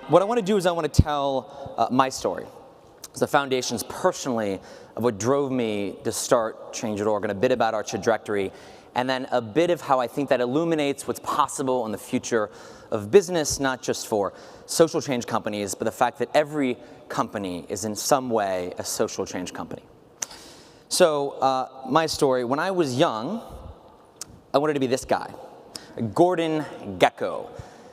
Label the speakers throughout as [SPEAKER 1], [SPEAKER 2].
[SPEAKER 1] What I want to do is I want to tell my story. It's the foundations personally of what drove me to start Change.org, and a bit about our trajectory, and then a bit of how I think that illuminates what's possible in the future of business, not just for social change companies, but the fact that every company is in some way a social change company. So my story, when I was young, I wanted to be this guy, Gordon Gekko.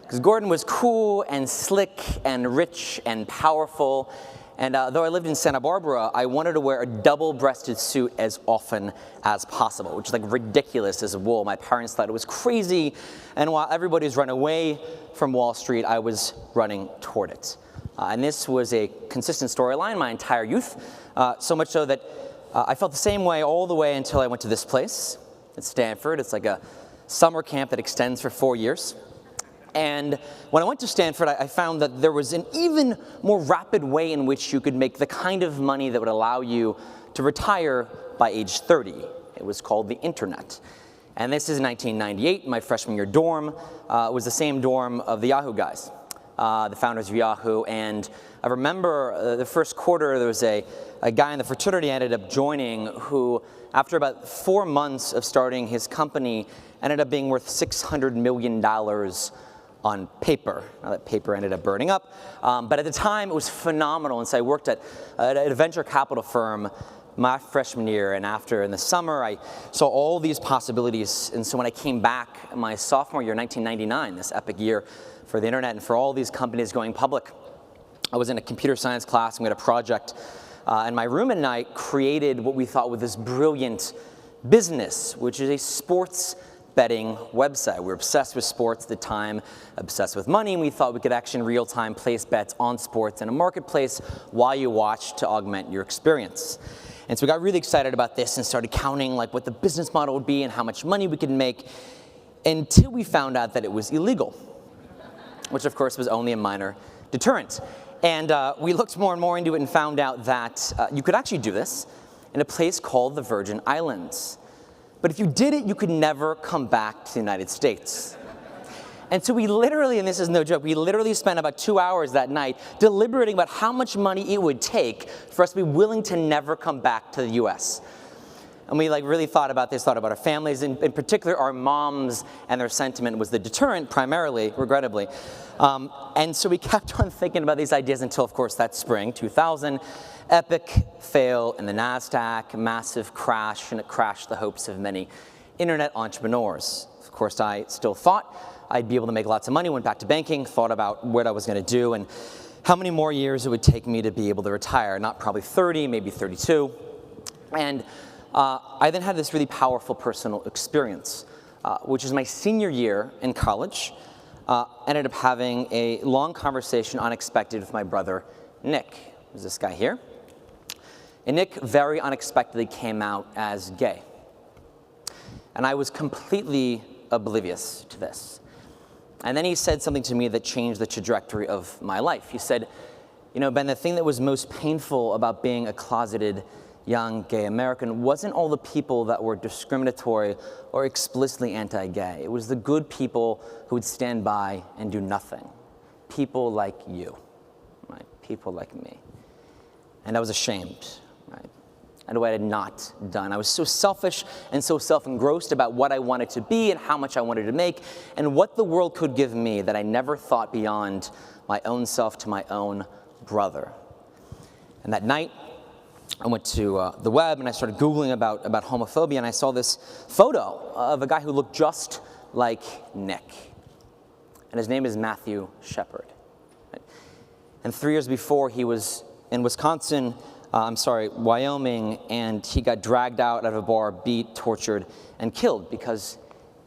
[SPEAKER 1] Because Gordon was cool and slick and rich and powerful. And though I lived in Santa Barbara, I wanted to wear a double-breasted suit as often as possible, which is like ridiculous as wool. My parents thought it was crazy. And while everybody was running away from Wall Street, I was running toward it. And this was a consistent storyline my entire youth, so much so that I felt the same way all the way until I went to this place at Stanford. It's like a summer camp that extends for 4 years. And when I went to Stanford, I found that there was an even more rapid way in which you could make the kind of money that would allow you to retire by age 30. It was called the internet. And this is 1998, my freshman year dorm. It was the same dorm of the Yahoo guys, the founders of Yahoo. And I remember the first quarter, there was a guy in the fraternity I ended up joining who, after about 4 months of starting his company, ended up being worth $600 million on paper. Now that paper ended up burning up, but at the time it was phenomenal. And so I worked at a venture capital firm my freshman year, and after in the summer I saw all these possibilities. And so when I came back my sophomore year, 1999, this epic year for the internet and for all these companies going public, I was in a computer science class and we had a project, and my roommate and I created what we thought was this brilliant business, which is a sports betting website. We were obsessed with sports at the time, obsessed with money, and we thought we could actually in real time place bets on sports in a marketplace while you watch to augment your experience. And so we got really excited about this and started counting like what the business model would be and how much money we could make, until we found out that it was illegal, which of course was only a minor deterrent. And we looked more and more into it and found out that you could actually do this in a place called the Virgin Islands. But if you did it, you could never come back to the United States. And so we literally, and this is no joke, we literally spent about 2 hours that night deliberating about how much money it would take for us to be willing to never come back to the US. And we really thought about this, thought about our families, in particular our moms, and their sentiment was the deterrent primarily, regrettably. And so we kept on thinking about these ideas until, of course, that spring, 2000, epic fail in the NASDAQ, massive crash, and it crashed the hopes of many internet entrepreneurs. Of course, I still thought I'd be able to make lots of money, went back to banking, thought about what I was going to do and how many more years it would take me to be able to retire, not probably 30, maybe 32. And I then had this really powerful personal experience, which is my senior year in college. Ended up having a long conversation, unexpected, with my brother, Nick. Who's this guy here? And Nick very unexpectedly came out as gay. And I was completely oblivious to this. And then he said something to me that changed the trajectory of my life. He said, you know, Ben, the thing that was most painful about being a closeted young gay American wasn't all the people that were discriminatory or explicitly anti-gay. It was the good people who would stand by and do nothing. People like you, right? People like me. And I was ashamed, right? And what I had not done. I was so selfish and so self-engrossed about what I wanted to be and how much I wanted to make and what the world could give me that I never thought beyond my own self to my own brother. And that night, I went to the web and I started Googling about homophobia, and I saw this photo of a guy who looked just like Nick. And his name is Matthew Shepard. Right? And 3 years before, he was in Wyoming, and he got dragged out of a bar, beat, tortured, and killed because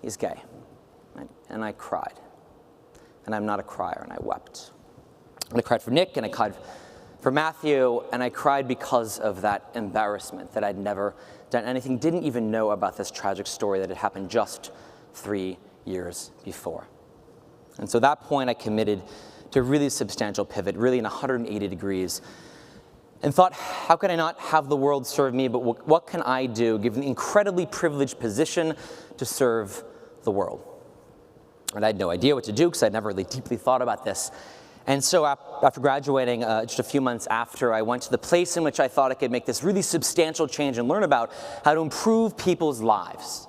[SPEAKER 1] he's gay. Right? And I cried. And I'm not a crier, and I wept. And I cried for Nick, and I cried for Matthew, and I cried because of that embarrassment, that I'd never done anything, didn't even know about this tragic story that had happened just 3 years before. And so at that point, I committed to a really substantial pivot, really in 180 degrees, and thought, how can I not have the world serve me, but what can I do, given the incredibly privileged position to serve the world? And I had no idea what to do because I'd never really deeply thought about this. And so after graduating, just a few months after, I went to the place in which I thought I could make this really substantial change and learn about how to improve people's lives.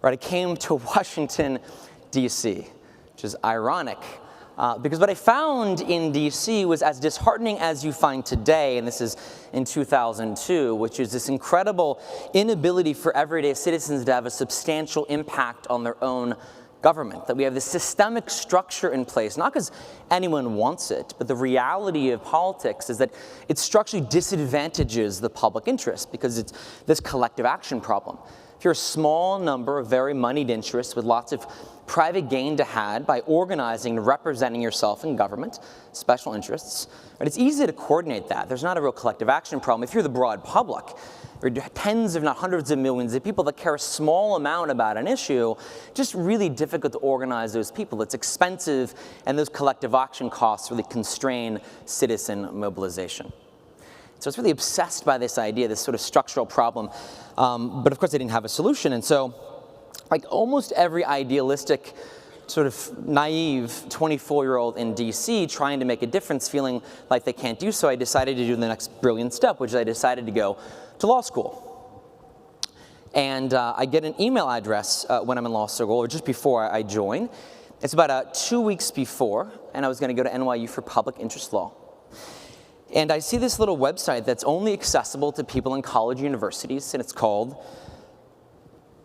[SPEAKER 1] Right, I came to Washington, D.C., which is ironic, because what I found in D.C. was as disheartening as you find today, and this is in 2002, which is this incredible inability for everyday citizens to have a substantial impact on their own government, that we have this systemic structure in place, not because anyone wants it, but the reality of politics is that it structurally disadvantages the public interest because it's this collective action problem. If you're a small number of very moneyed interests with lots of private gain to had by organizing and representing yourself in government, special interests, right, it's easy to coordinate that. There's not a real collective action problem. If you're the broad public, there are tens if not hundreds of millions of people that care a small amount about an issue, just really difficult to organize those people. It's expensive, and those collective action costs really constrain citizen mobilization. So I was really obsessed by this idea, this sort of structural problem, but of course I didn't have a solution, and so like almost every idealistic, sort of naive 24-year-old in DC trying to make a difference, feeling like they can't do so, I decided to do the next brilliant step, which is I decided to go to law school. And I get an email address when I'm in law school, or just before I join. It's about 2 weeks before, and I was going to go to NYU for public interest law. And I see this little website that's only accessible to people in college universities, and it's called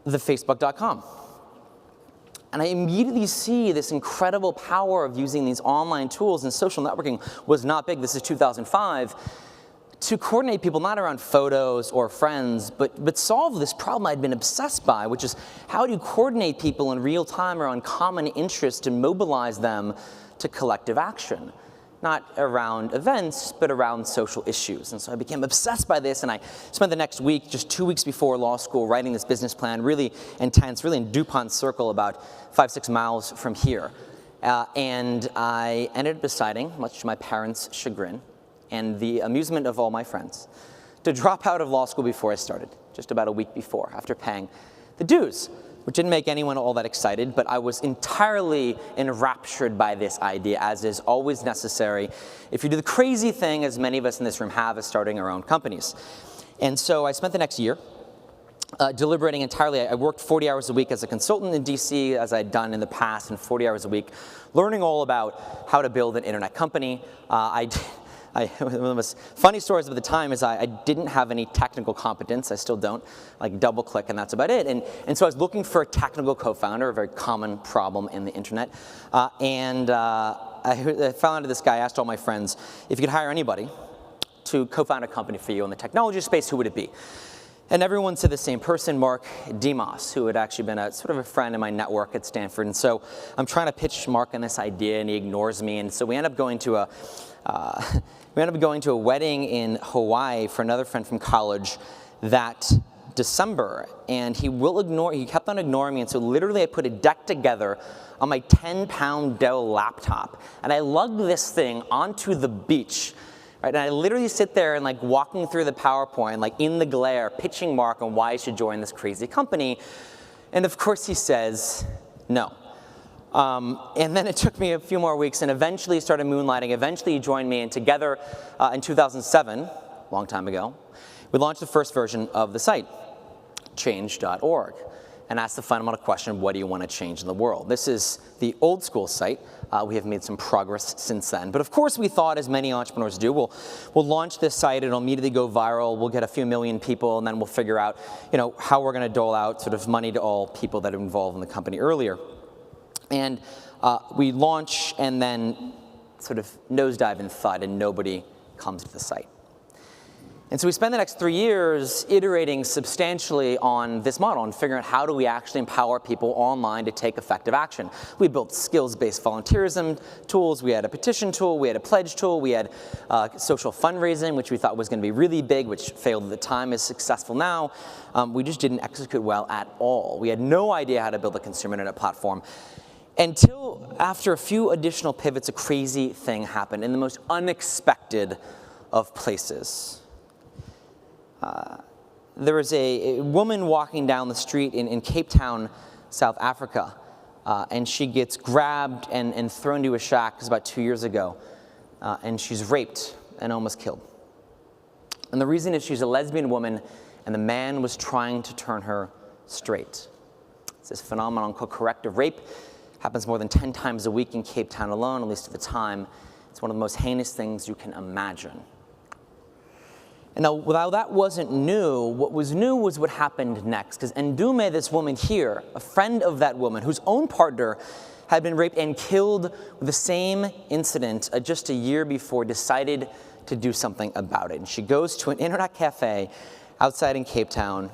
[SPEAKER 1] thefacebook.com. And I immediately see this incredible power of using these online tools, and social networking was not big, this is 2005, to coordinate people not around photos or friends, but solve this problem I'd been obsessed by, which is how do you coordinate people in real time around common interests and mobilize them to collective action? Not around events, but around social issues. And so I became obsessed by this, and I spent the next week, just 2 weeks before law school, writing this business plan, really intense, really in DuPont Circle, about 5-6 miles from here. And I ended up deciding, much to my parents' chagrin, and the amusement of all my friends, to drop out of law school before I started, just about a week before, after paying the dues, which didn't make anyone all that excited, but I was entirely enraptured by this idea, as is always necessary if you do the crazy thing, as many of us in this room have, as starting our own companies. And so I spent the next year deliberating entirely. I worked 40 hours a week as a consultant in DC, as I'd done in the past, and 40 hours a week, learning all about how to build an internet company. One of the most funny stories of the time is I didn't have any technical competence. I still don't, like DoubleClick, and that's about it. And so I was looking for a technical co-founder, a very common problem in the internet. I found this guy, asked all my friends, if you could hire anybody to co-found a company for you in the technology space, who would it be? And everyone said the same person, Mark Demos, who had actually been a sort of a friend in my network at Stanford. And so I'm trying to pitch Mark on this idea, and he ignores me. And so we end up going to a wedding in Hawaii for another friend from college that December, and he kept on ignoring me, and so literally I put a deck together on my 10-pound Dell laptop, and I lugged this thing onto the beach, right, and I literally sit there and like walking through the PowerPoint, like in the glare, pitching Mark on why I should join this crazy company, and of course he says no. And then it took me a few more weeks, and eventually started moonlighting. Eventually he joined me, and together in 2007, a long time ago, we launched the first version of the site, change.org, and asked the fundamental question, what do you want to change in the world? This is the old school site. We have made some progress since then. But of course we thought, as many entrepreneurs do, we'll launch this site, it'll immediately go viral, we'll get a few million people, and then we'll figure out how we're going to dole out sort of money to all people that are involved in the company earlier. And we launch and then sort of nosedive in thud, and nobody comes to the site. And so we spend the next 3 years iterating substantially on this model and figuring out how do we actually empower people online to take effective action. We built skills-based volunteerism tools, we had a petition tool, we had a pledge tool, we had social fundraising, which we thought was going to be really big, which failed at the time, is successful now. We just didn't execute well at all. We had no idea how to build a consumer internet platform. Until after a few additional pivots, a crazy thing happened in the most unexpected of places. There was a woman walking down the street in Cape Town, South Africa, and she gets grabbed and thrown to a shack. It was about 2 years ago, and she's raped and almost killed. And the reason is she's a lesbian woman, and the man was trying to turn her straight. It's this phenomenon called corrective rape. Happens more than 10 times a week in Cape Town alone, at least at the time. It's one of the most heinous things you can imagine. And now, while that wasn't new, what was new was what happened next. Because Ndume, this woman here, a friend of that woman, whose own partner had been raped and killed with the same incident just a year before, decided to do something about it. And she goes to an internet cafe outside in Cape Town.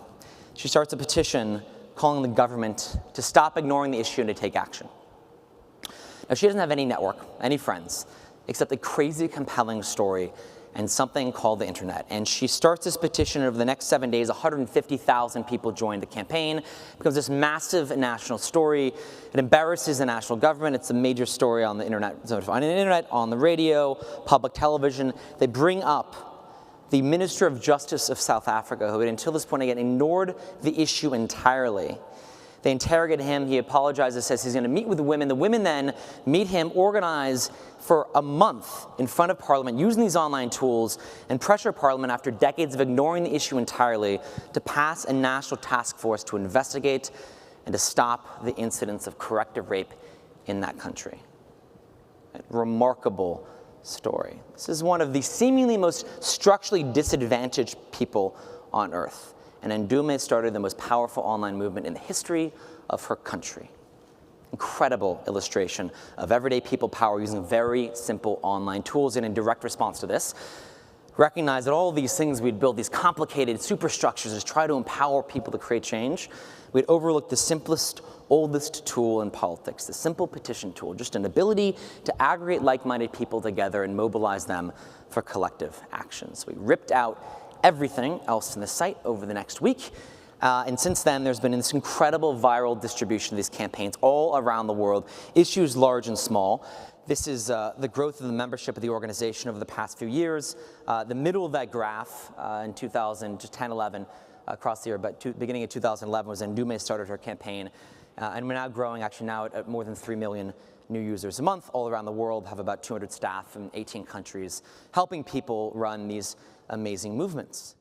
[SPEAKER 1] She starts a petition calling the government to stop ignoring the issue and to take action. Now, she doesn't have any network, any friends, except a crazy, compelling story and something called the internet. And she starts this petition. Over the next 7 days, 150,000 people joined the campaign. It becomes this massive national story. It embarrasses the national government. It's a major story on the internet, on the radio, public television. They bring up the Minister of Justice of South Africa, who had until this point again ignored the issue entirely. They interrogate him. He apologizes, says he's going to meet with the women. The women then meet him, organize for a month in front of Parliament, using these online tools, and pressure Parliament, after decades of ignoring the issue entirely, to pass a national task force to investigate and to stop the incidents of corrective rape in that country. A remarkable story. This is one of the seemingly most structurally disadvantaged people on earth. And Ndume started the most powerful online movement in the history of her country. Incredible illustration of everyday people power using very simple online tools. And in direct response to this, recognize that all of these things we'd build, these complicated superstructures to try to empower people to create change, we'd overlook the simplest, oldest tool in politics, the simple petition tool, just an ability to aggregate like-minded people together and mobilize them for collective actions. We ripped out everything else in the site over the next week. And since then, there's been this incredible viral distribution of these campaigns all around the world, issues large and small. This is the growth of the membership of the organization over the past few years. The middle of that graph in 2010, 11, across the year, but beginning of 2011 was when Ndume started her campaign. And we're now growing, actually now at more than 3 million new users a month all around the world, have about 200 staff in 18 countries, helping people run these amazing movements.